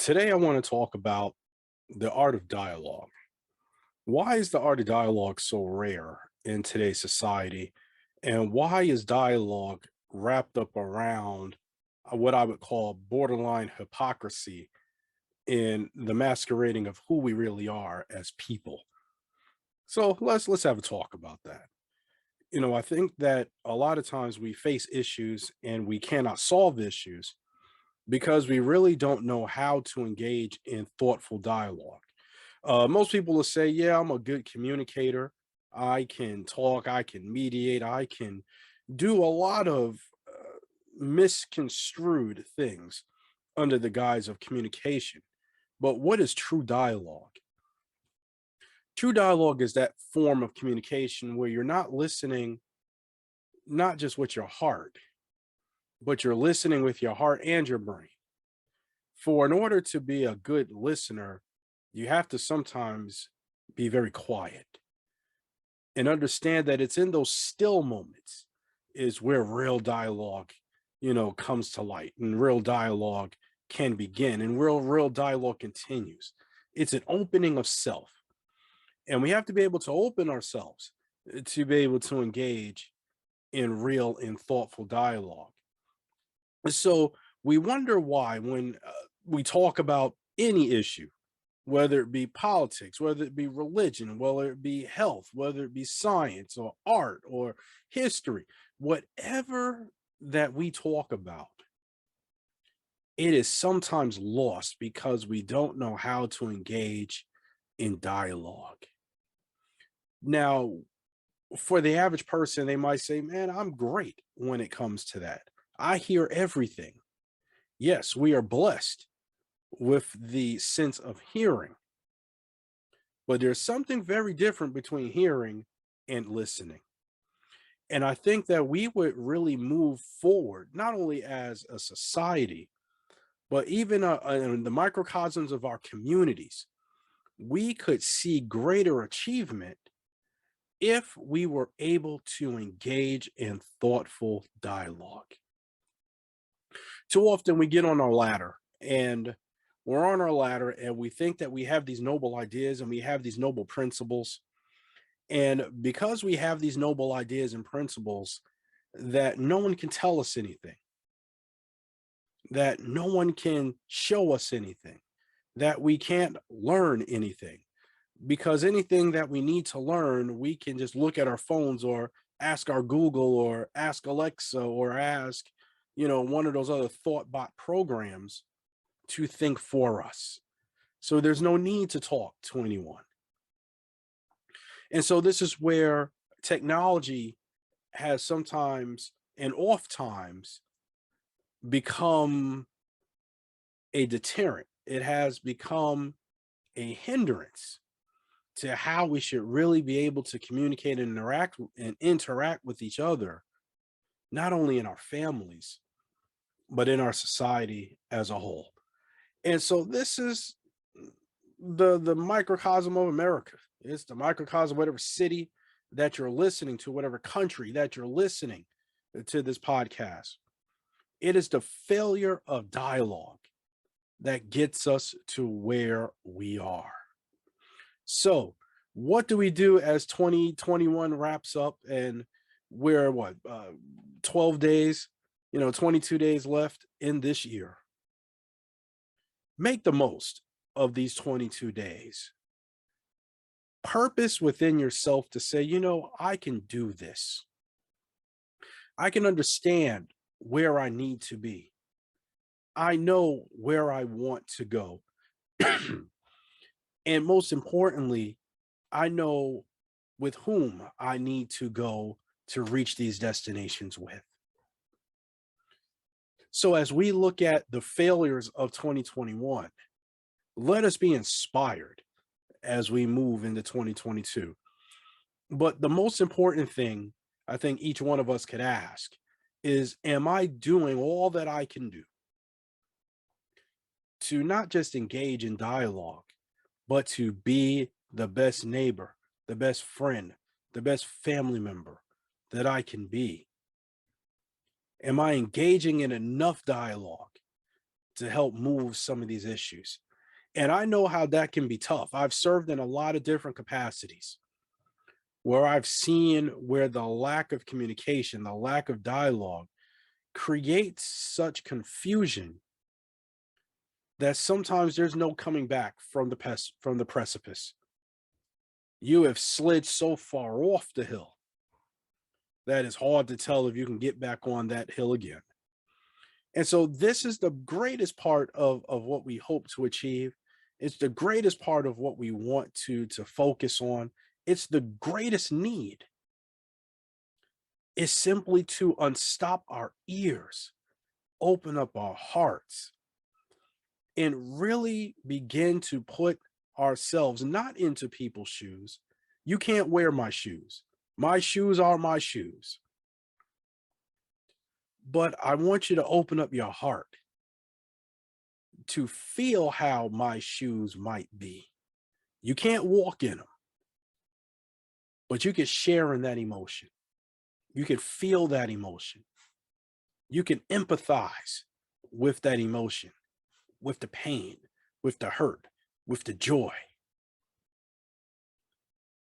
Today, I want to talk about the art of dialogue. Why is the art of dialogue so rare in today's society? And why is dialogue wrapped up around what I would call borderline hypocrisy in the masquerading of who we really are as people? So let's have a talk about that. I think that a lot of times we face issues and we cannot solve issues because we really don't know how to engage in thoughtful dialogue. Most people will say, yeah, I'm a good communicator. I can talk, I can mediate, I can do a lot of misconstrued things under the guise of communication. But what is true dialogue? True dialogue is that form of communication where you're not listening, not just with your heart, but you're listening with your heart and your brain. For in order to be a good listener, you have to sometimes be very quiet and understand that it's in those still moments is where real dialogue, comes to light and real dialogue can begin and real dialogue continues. It's an opening of self. And we have to be able to open ourselves to be able to engage in real and thoughtful dialogue. So we wonder why when we talk about any issue, whether it be politics, whether it be religion, whether it be health, whether it be science or art or history, whatever that we talk about, it is sometimes lost because we don't know how to engage in dialogue. Now, for the average person, they might say, man, I'm great when it comes to that. I hear everything. Yes, we are blessed with the sense of hearing. But there's something very different between hearing and listening. And I think that we would really move forward, not only as a society, but even in the microcosms of our communities. We could see greater achievement if we were able to engage in thoughtful dialogue. Too often we get on our ladder and we're on our ladder and we think that we have these noble ideas and we have these noble principles. And because we have these noble ideas and principles, that no one can tell us anything, that no one can show us anything, that we can't learn anything. Because anything that we need to learn, we can just look at our phones or ask our Google or ask Alexa or ask, one of those other thought bot programs to think for us. So there's no need to talk to anyone. And so this is where technology has sometimes and oft times become a deterrent. It has become a hindrance to how we should really be able to communicate and interact with each other, not only in our families, but in our society as a whole. And so this is the microcosm of America. It's the microcosm of whatever city that you're listening to, whatever country that you're listening to this podcast. It is the failure of dialogue that gets us to where we are. So, what do we do as 2021 wraps up and we're 12 days, 22 days left in this year? Make the most of these 22 days. Purpose within yourself to say, I can do this. I can understand where I need to be. I know where I want to go. And most importantly, I know with whom I need to go to reach these destinations with. So as we look at the failures of 2021, let us be inspired as we move into 2022. But the most important thing I think each one of us could ask is, am I doing all that I can do to not just engage in dialogue, but to be the best neighbor, the best friend, the best family member that I can be? Am I engaging in enough dialogue to help move some of these issues. And I know how that can be tough. I've served in a lot of different capacities where I've seen where the lack of communication, the lack of dialogue creates such confusion that sometimes there's no coming back from the precipice. You have slid so far off the hill that it's hard to tell if you can get back on that hill again. And so this is the greatest part of what we hope to achieve. It's the greatest part of what we want to focus on. It's the greatest need is simply to unstop our ears, open up our hearts, and really begin to put ourselves not into people's shoes. You can't wear my shoes. My shoes are my shoes. But I want you to open up your heart to feel how my shoes might be. You can't walk in them, but you can share in that emotion. You can feel that emotion. You can empathize with that emotion, with the pain, with the hurt, with the joy.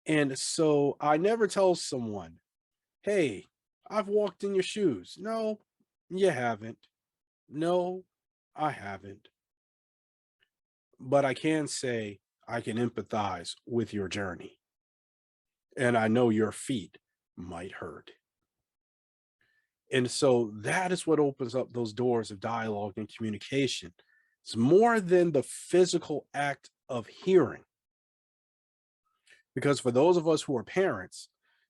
And so I never tell someone, hey, I've walked in your shoes. No, you haven't. No, I haven't. But I can say I can empathize with your journey. And I know your feet might hurt. And so that is what opens up those doors of dialogue and communication. It's more than the physical act of hearing. Because for those of us who are parents,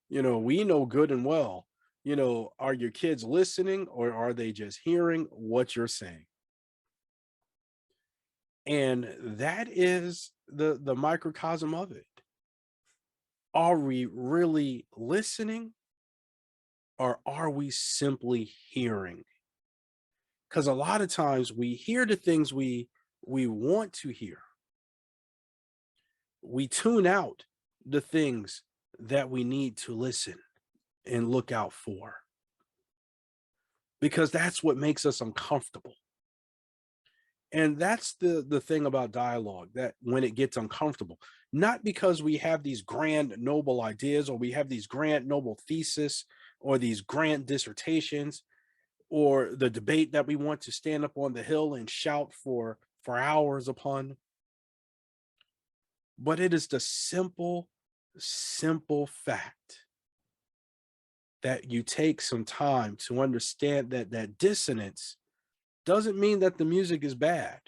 we know good and well, are your kids listening or are they just hearing what you're saying? And that is the microcosm of it. Are we really listening or are we simply hearing? Because a lot of times we hear the things we want to hear. We tune out the things that we need to listen and look out for because that's what makes us uncomfortable. And that's the thing about dialogue, that when it gets uncomfortable, not because we have these grand noble ideas or we have these grand noble thesis or these grand dissertations or the debate that we want to stand up on the hill and shout for hours upon, but it is the simple fact that you take some time to understand that that dissonance doesn't mean that the music is bad,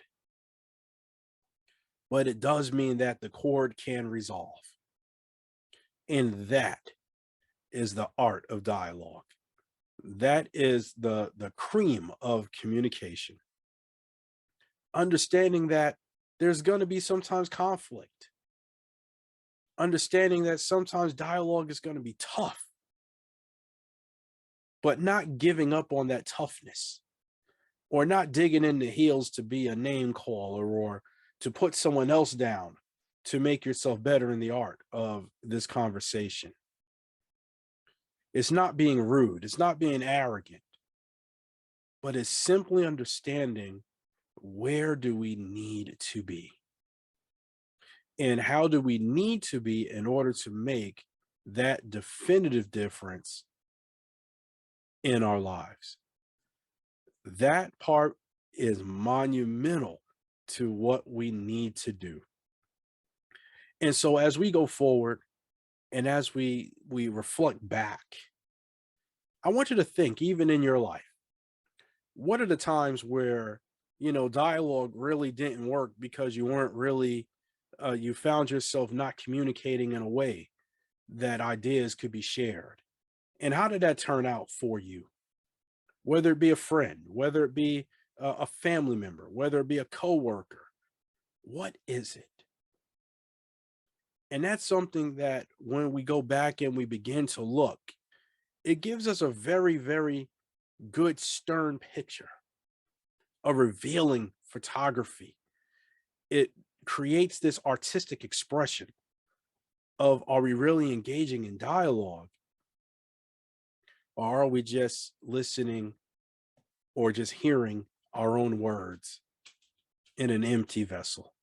but it does mean that the chord can resolve. And that is the art of dialogue. That is the cream of communication. Understanding that there's going to be sometimes conflict. Understanding that sometimes dialogue is going to be tough, but not giving up on that toughness or not digging in the heels to be a name caller or to put someone else down to make yourself better in the art of this conversation. It's not being rude, it's not being arrogant, but it's simply understanding where do we need to be and how do we need to be in order to make that definitive difference in our lives. That part is monumental to what we need to do. And so as we go forward and as we reflect back, I want you to think, even in your life, what are the times where dialogue really didn't work because you weren't really you found yourself not communicating in a way that ideas could be shared? And how did that turn out for you? Whether it be a friend, whether it be a family member, whether it be a coworker, what is it? And that's something that when we go back and we begin to look, it gives us a very, very good stern picture, a revealing photography. It creates this artistic expression of, are we really engaging in dialogue? Or are we just listening or just hearing our own words in an empty vessel.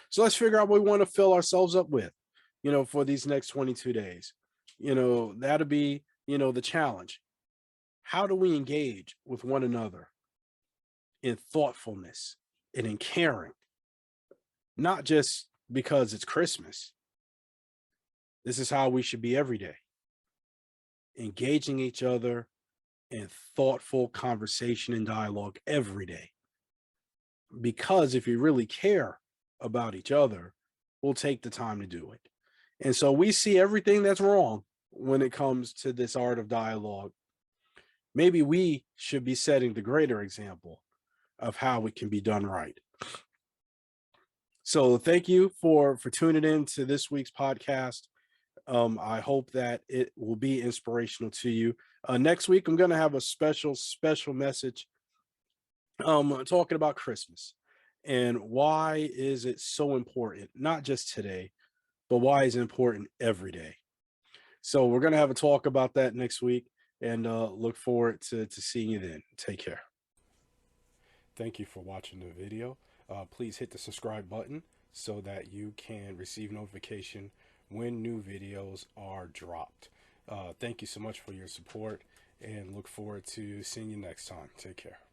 So let's figure out what we want to fill ourselves up with, for these next 22 days. That'll be, the challenge. How do we engage with one another in thoughtfulness and in caring? Not just because it's Christmas. This is how we should be every day, engaging each other in thoughtful conversation and dialogue every day. Because if you really care about each other, we'll take the time to do it. And so we see everything that's wrong when it comes to this art of dialogue. Maybe we should be setting the greater example of how it can be done right. So thank you for tuning in to this week's podcast. I hope that it will be inspirational to you. Next week, I'm going to have a special message talking about Christmas and why is it so important, not just today, but why is it important every day. So we're going to have a talk about that next week and look forward to seeing you then. Take care. Thank you for watching the video. Please hit the subscribe button so that you can receive notification when new videos are dropped. Thank you so much for your support and look forward to seeing you next time. Take care.